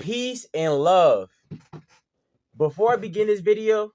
peace, and love. Before I begin this video,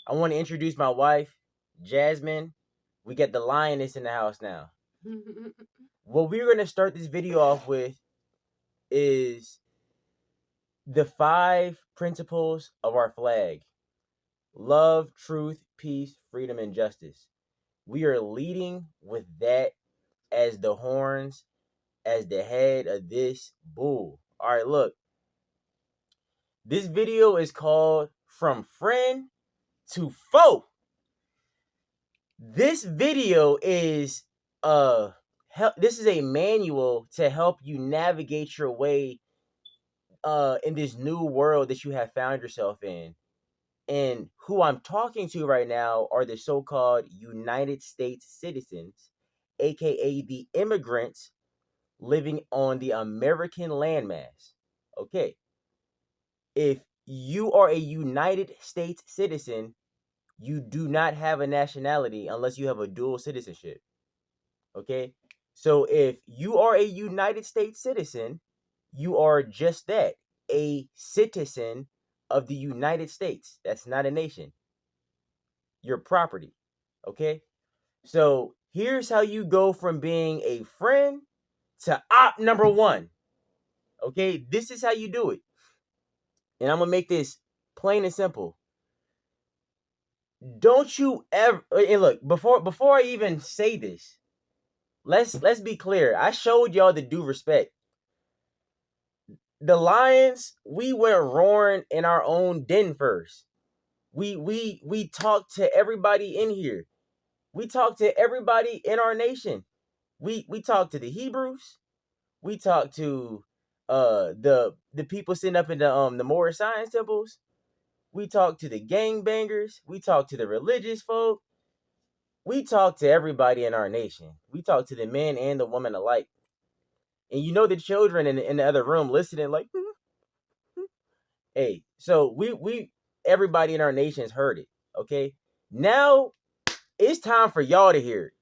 I want to introduce my wife, Jasmine. We got the lioness in the house now. What we're going to start this video off with is the 5 principles of our flag: love, truth, peace, freedom, and justice. We are leading with that as the horns, as the head of this bull. All right, look. This video is called From Friend to Foe. This video is this is a manual to help you navigate your way in this new world that you have found yourself in. And who I'm talking to right now are the so-called United States citizens, aka the immigrants living on the American landmass. Okay. If you are a United States citizen, you do not have a nationality unless you have a dual citizenship. Okay? So if you are a United States citizen, you are just that, a citizen of the United States. That's not a nation. Your property. Okay? So here's how you go from being a friend to op number 1. Okay? This is how you do it. And I'm going to make this plain and simple. Don't you ever, and look, before I even say this, let's be clear. I showed y'all the due respect. The lions, we went roaring in our own den first. We talked to everybody in here. We talked to everybody in our nation. We talked to the Hebrews. We talked to the people sitting up in the Moorish science temples. We talked to the gangbangers. We talked to the religious folk. We talked to everybody in our nation. We talked to the men and the women alike. And you know the children in the other room listening like, hey, so we everybody in our nation's heard it. Okay. Now it's time for y'all to hear it.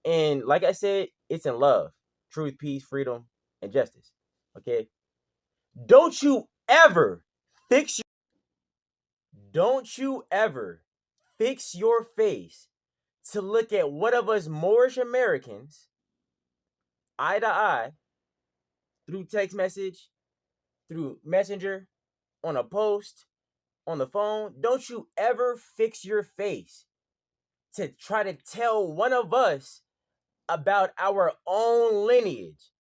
And like I said, it's in love, truth, peace, freedom, and justice. Okay. Don't you ever fix don't you ever fix your face to look at one of us Moorish Americans eye to eye through text message, through messenger, on a post, on the phone. Don't you ever fix your face to try to tell one of us about our own lineage.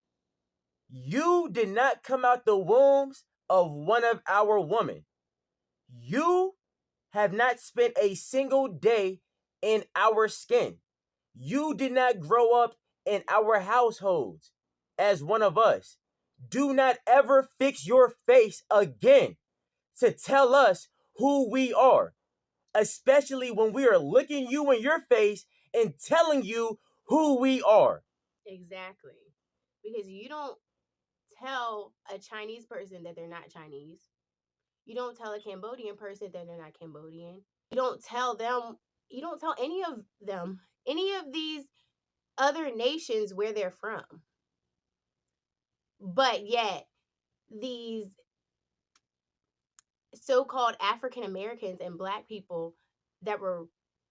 You did not come out the wombs of one of our women. You have not spent a single day in our skin. You did not grow up in our households as one of us. Do not ever fix your face again to tell us who we are, especially when we are looking you in your face and telling you who we are. Exactly. Because you don't tell a Chinese person that they're not Chinese. You don't tell a Cambodian person that they're not Cambodian. You don't tell any of them, any of these other nations where they're from. But yet, these so-called African Americans and Black people that were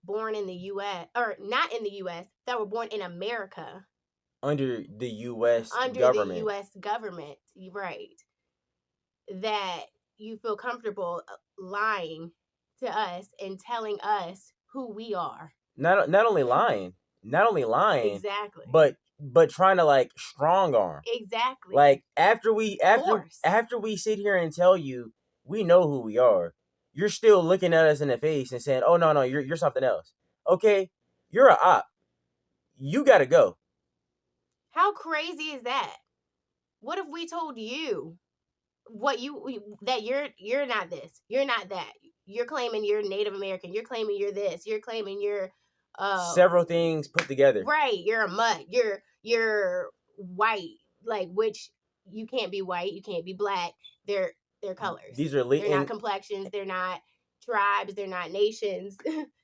born in the U.S., or not in the U.S., that were born in America. Under the U.S. Under government. the U.S. government, right. That you feel comfortable lying to us and telling us who we are. Not only lying, Exactly. but trying to like strong arm. Exactly. Like after we sit here and tell you we know who we are, you're still looking at us in the face and saying, "Oh no, you're something else." Okay, you're a op. You gotta go. How crazy is that? What if we told you that you're not this, you're not that, you're claiming you're Native American, you're claiming you're this, you're claiming you're several things put together. Right, you're a mutt, you're white, like, which you can't be white, you can't be Black. They're colors. They're not complexions. They're not tribes. They're not nations.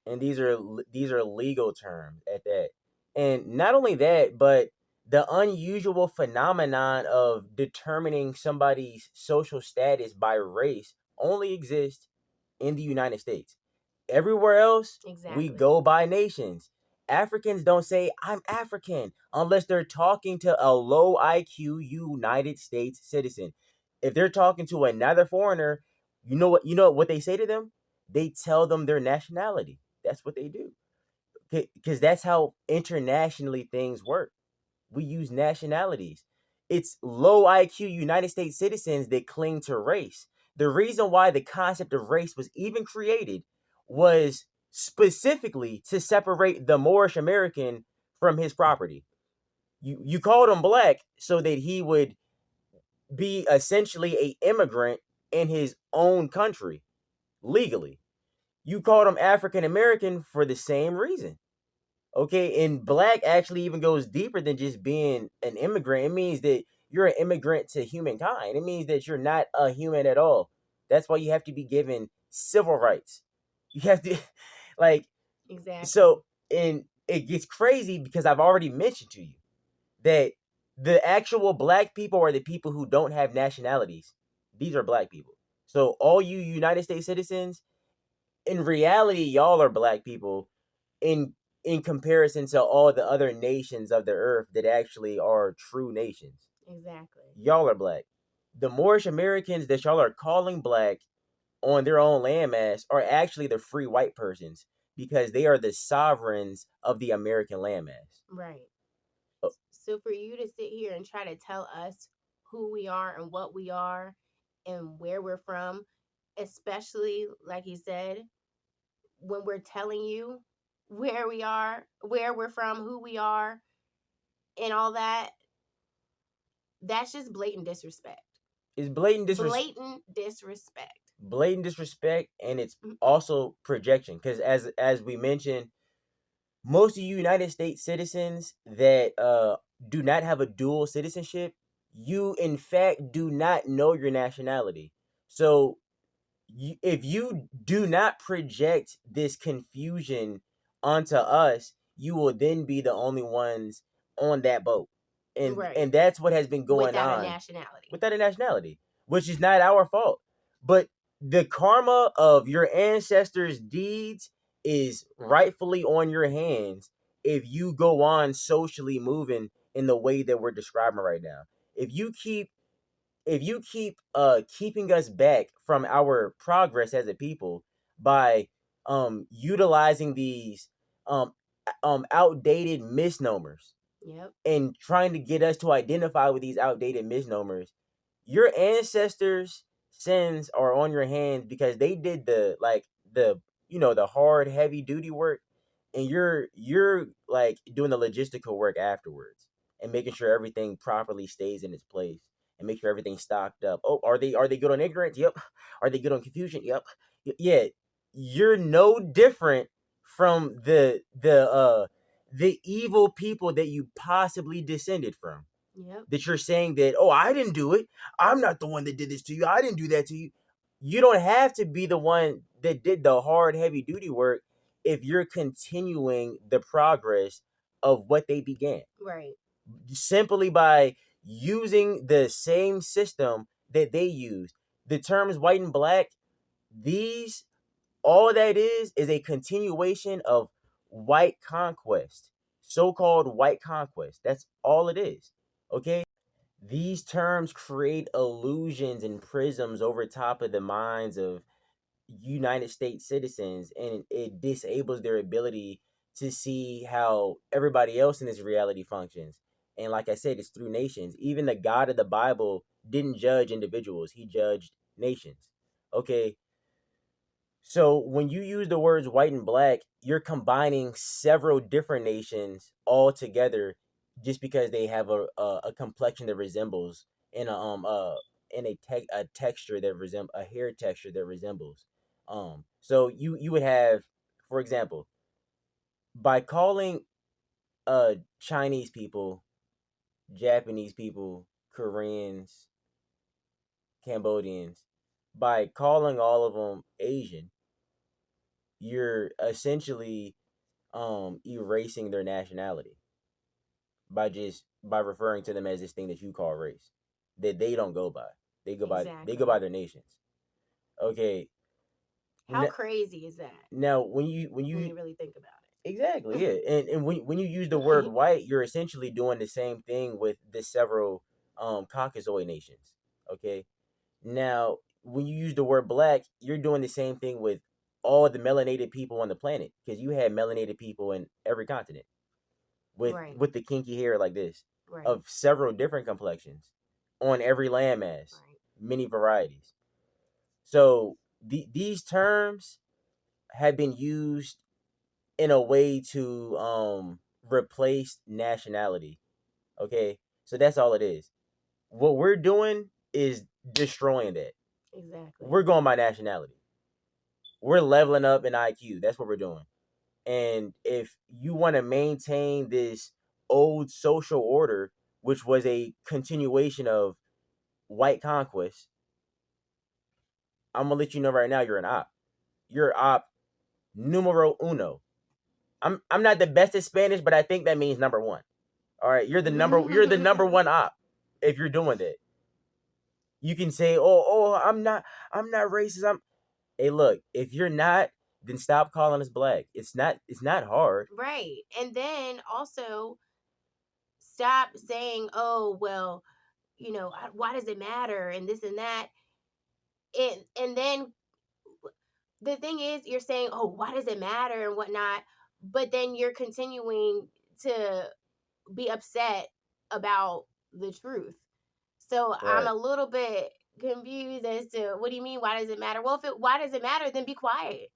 And these are legal terms at that. And not only that, but the unusual phenomenon of determining somebody's social status by race only exists in the United States. Everywhere else, we Exactly. go by nations. Africans don't say I'm African unless they're talking to a low IQ United States citizen. If they're talking to another foreigner, you know what they say to them? They tell them their nationality. That's what they do. Because that's how internationally things work. We use nationalities. It's low IQ United States citizens that cling to race. The reason why the concept of race was even created was specifically to separate the Moorish American from his property. You called him black so that he would be essentially a immigrant in his own country legally. You called him African American for the same reason. Okay, and black actually even goes deeper than just being an immigrant. It means that you're an immigrant to humankind. It means that you're not a human at all. That's why you have to be given civil rights. You have to, like, Exactly. so, and it gets crazy because I've already mentioned to you that the actual black people are the people who don't have nationalities. These are black people. So, all you United States citizens, in reality, y'all are black people in comparison to all the other nations of the earth that actually are true nations. Exactly. Y'all are black. The Moorish Americans that y'all are calling black on their own landmass are actually the free white persons because they are the sovereigns of the American landmass. Right. Uh, So for you to sit here and try to tell us who we are and what we are and where we're from, especially like you said, when we're telling you where we are, where we're from, who we are, and all that, that's just blatant disrespect. It's blatant disrespect. Blatant disrespect. Blatant disrespect, and it's Mhm. also projection. Because as we mentioned, most of you United States citizens that do not have a dual citizenship, you in fact do not know your nationality. So if you do not project this confusion onto us, you will then be the only ones on that boat. Right. And that's what has been going Without a on nationality. without a nationality, which is not our fault. But the karma of your ancestors' deeds is rightfully on your hands if you go on socially moving in the way that we're describing right now. If you keep keeping us back from our progress as a people by utilizing these um outdated misnomers Yep. and trying to get us to identify with these outdated misnomers, your ancestors' sins are on your hands because they did the hard heavy duty work, and you're like doing the logistical work afterwards and making sure everything properly stays in its place and make sure everything's stocked up. Oh, are they good on ignorance? Yep. Are they good on confusion? Yep. Yeah, you're no different from the evil people that you possibly descended from. Yep. That you're saying that, oh, I didn't do it. I'm not the one that did this to you. I didn't do that to you. You don't have to be the one that did the hard, heavy duty work if you're continuing the progress of what they began. Right. Simply by using the same system that they used. The terms white and black, these all that is a continuation of white conquest, so-called white conquest. That's all it is. Okay? These terms create illusions and prisms over top of the minds of United States citizens, and it disables their ability to see how everybody else in this reality functions. And like I said, it's through nations. Even the God of the Bible didn't judge individuals, he judged nations. Okay, so when you use the words white and black, you're combining several different nations all together just because they have a complexion that resembles in a texture that resemble a hair texture that resembles. So you would have, for example, by calling Chinese people, Japanese people, Koreans, Cambodians, by calling all of them Asian, you're essentially erasing their nationality by just by referring to them as this thing that you call race that they don't go by. They go by Exactly. their nations. Okay. How crazy is that Now when when you really think about exactly, yeah. And when you use the word it? white, you're essentially doing the same thing with the several Caucasoid nations. Okay. Now, when you use the word black, you're doing the same thing with all the melanated people on the planet because you had melanated people in every continent Right. with the kinky hair like this Right. of several different complexions on every landmass, Right. many varieties. So these terms have been used in a way to replace nationality. Okay, so that's all it is. What we're doing is destroying that. Exactly. We're going by nationality. We're leveling up in IQ. That's what we're doing. And if you want to maintain this old social order, which was a continuation of white conquest, I'm gonna let you know right now you're an op. You're op numero uno. I'm not the best at Spanish, but I think that means number one. All right, you're the number one op if you're doing that. You can say, oh, I'm not racist. Hey, look, if you're not, then stop calling us black. It's not hard. Right. And then also stop saying, "Oh, well, why does it matter?" and this and that. And then the thing is, you're saying, "Oh, why does it matter?" and whatnot, but then you're continuing to be upset about the truth. So I'm Right. a little bit confused as to what do you mean? Why does it matter? Well, why does it matter? Then be quiet.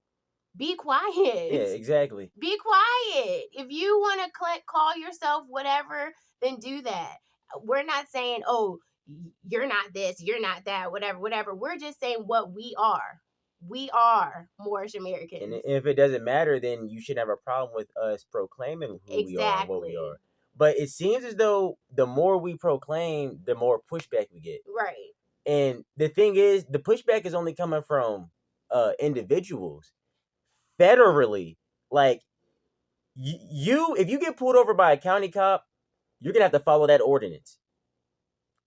Be Yeah, quiet. exactly. Be quiet. If you want to call yourself whatever, then do that. We're not saying, "Oh, you're not this, you're not that, whatever, whatever." We're just saying what we are. We are Moorish And Americans. if it doesn't matter, then you shouldn't have a problem with us proclaiming who we are and what we Exactly. are. But it seems as though the more we proclaim, the more pushback we get. Right. And the thing is, the pushback is only coming from individuals. Federally, like you, if you get pulled over by a county cop, you're gonna have to follow that ordinance.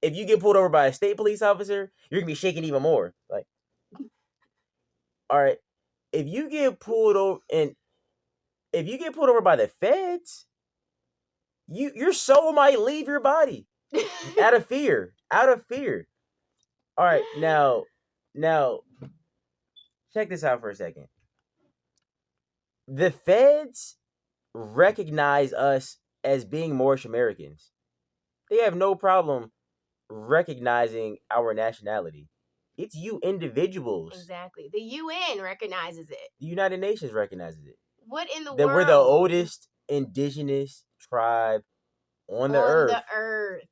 If you get pulled over by a state police officer, you're gonna be shaking even more. Like, all right, if you get pulled over and if you get pulled over by the feds, your soul might leave your body out of fear. Out of fear. All right, now check this out for a second. The feds recognize us as being Moorish Americans. They have no problem recognizing our nationality. It's you individuals. Exactly. The UN recognizes it. The United Nations recognizes it. What in the That world? we're the oldest indigenous tribe on the On earth. the earth.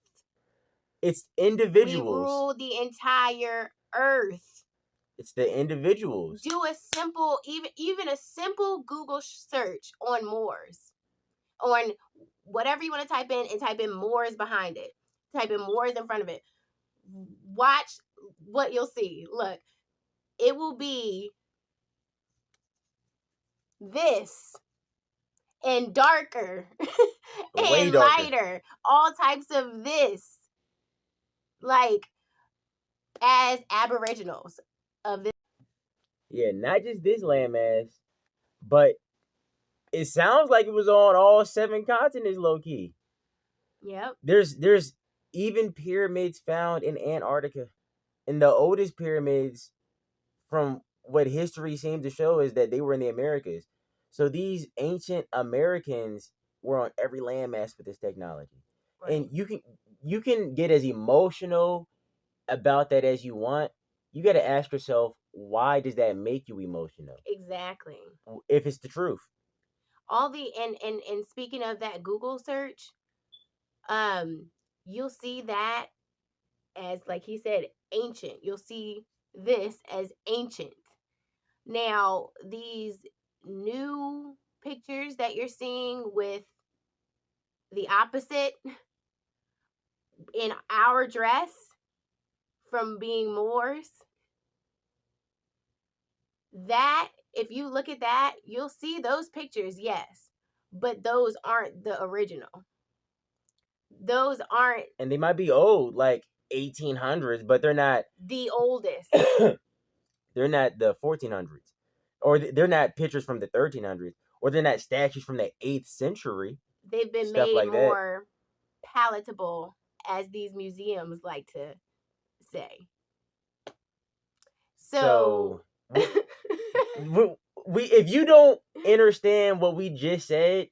It's We individuals. rule the entire earth. It's the individuals. Do a simple, even a simple Google search on Moors, on whatever you want to type in, and type in Moors behind it. Type in Moors in front of it. Watch what you'll see. Look, it will be this and darker Way and darker. lighter. All types of this, like as Aboriginals of this. Yeah, not just this landmass, but it sounds like it was on all 7 continents, low key. Yep. There's even pyramids found in Antarctica. And the oldest pyramids, from what history seems to show, is that they were in the Americas. So these ancient Americans were on every landmass with this technology. Right. And you can get as emotional about that as you want. You got to ask yourself, why does that make you emotional? Exactly. If it's the truth. All the and speaking of that Google search, you'll see that as, like he said, ancient. You'll see this as ancient. Now, these new pictures that you're seeing with the opposite in our dress from being Moors, that if you look at that, you'll see those pictures, yes, but those aren't the original. those aren't And they might be old, like 1800s, but they're not the oldest. they're not the 1400s, or they're not pictures from the 1300s, or they're not statues from the 8th century. They've been Stuff made like that. more palatable, as these museums like to say. So we if you don't understand what we just said,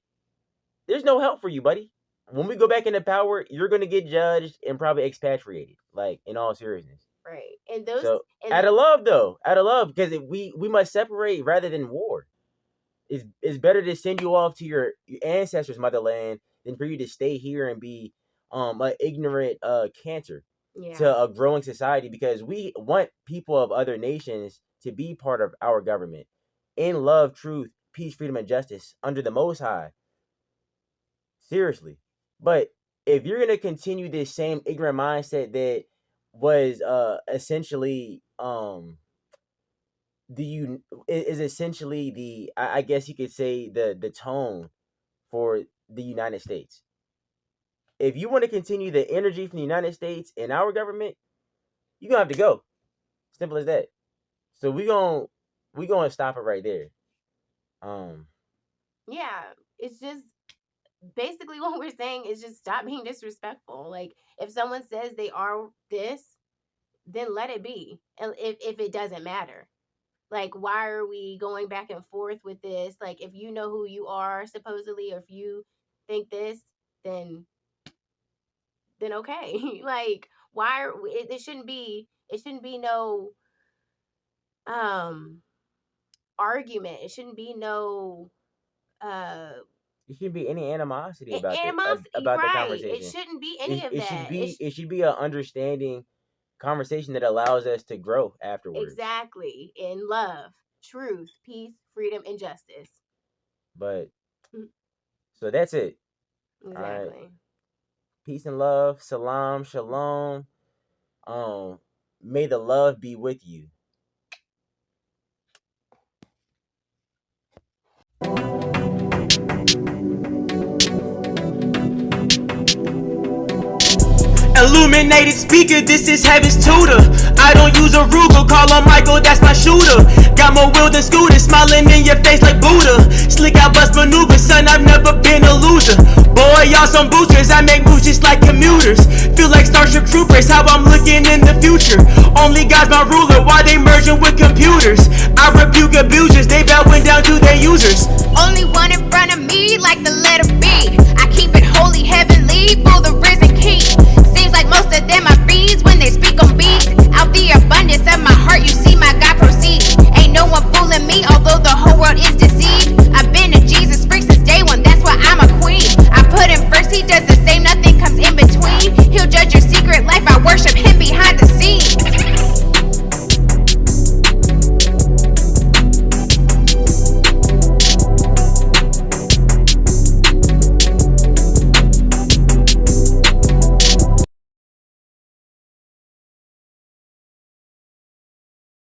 there's no help for you, buddy. When we go back into power, you're gonna get judged and probably expatriated. Like, in all seriousness. right, and those So and out of love, though, out of love, because we must separate rather than war. It's better to send you off to your ancestors' motherland than for you to stay here and be an ignorant cancer yeah, to a growing society, because we want people of other nations to be part of our government in love, truth, peace, freedom, and justice under the Most High. Seriously. But if you're going to continue this same ignorant mindset that was essentially is essentially the I guess you could say the tone for the United States. If you want to continue the energy from the United States and our government, you're gonna have to go. Simple as that. So we gonna stop it right there. yeah, it's just basically what we're saying is just stop being disrespectful. Like, if someone says they are this, then let it be. And if it doesn't matter, like, why are we going back and forth with this? Like, if you know who you are supposedly, or if you think this, then okay. Like, why are it shouldn't be no argument. It shouldn't be no There shouldn't be any animosity about animosity, about the right? conversation. It shouldn't be any of It that. should be an understanding conversation that allows us to grow afterwards. Exactly, in love, truth, peace, freedom, and justice. But so that's it. Exactly. Right. Peace and love. Salam, shalom. May the love be with you. Illuminated speaker, this is heaven's tutor. I don't use a Ruger, call on Michael, that's my shooter. Got more will than Scooter, smiling in your face like Buddha. Slick out bust maneuvers, son, I've never been a loser. Boy, y'all some boosters, I make moves just like commuters. Feel like Starship Troopers, how I'm looking in the future. Only God's my ruler, why they merging with computers? I rebuke abusers, they bowing down to their users. Only one in front of me like the letter B. I keep it holy, heavenly for the